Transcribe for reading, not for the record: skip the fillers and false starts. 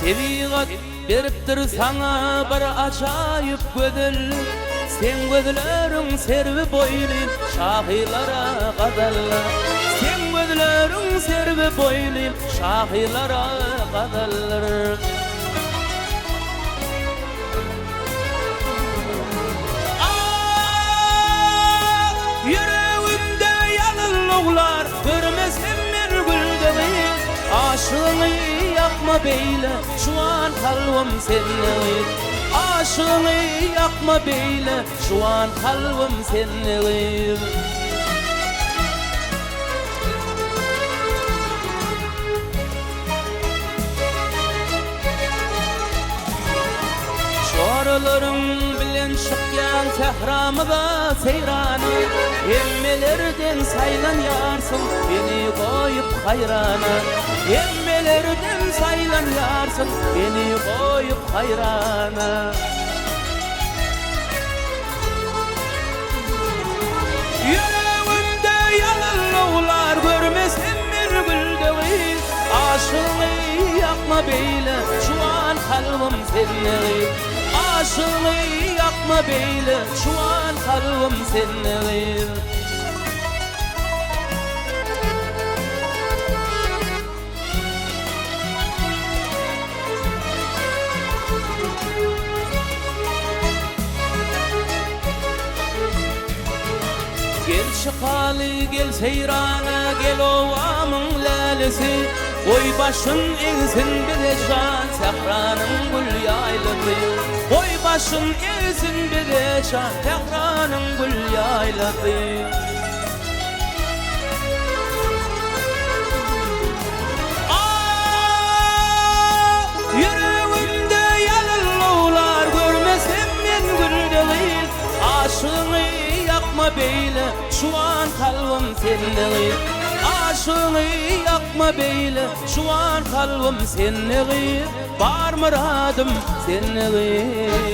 Tebigat beripdir sana bir acayip gödül. Sen gözlerin servi boylu şahilara gadal. Sen gözlerin servi boylu şahilara gadallar. Yüreğimde yalınlıklar görmesem bir güldeği. Aşığını yakma beyle şu an kalbim seninle. Aşığını yakma beyle şu an kalbim seninle. Şoralarım bilen çıkyan tehramıda seyranı. Emmelerden saylan yarsın beni koyup hayrana. Emmelerden saylan yarsın beni koyup hayrana. Yüreğimde yalanlıklar görmesem bir güldeği. Aşığını yakma beyle şu an kalbim seninle. Aşığını yakma beyle şu an kalbim seninle. Gel şıkalı gel seyrana gel ovamın lalesi. Oy başın eğsin bir can Tehran'ın gül yayladı. Oy başın eğsin bir can Tehran'ın gül yayladı. Yüreğimde yalınlıklar görmesem ben güldeği. Aşığını yakma beyle şu an kalbim seninle. Aşığını yakma beyle şu an kalbim seninle. Var muradım seninle.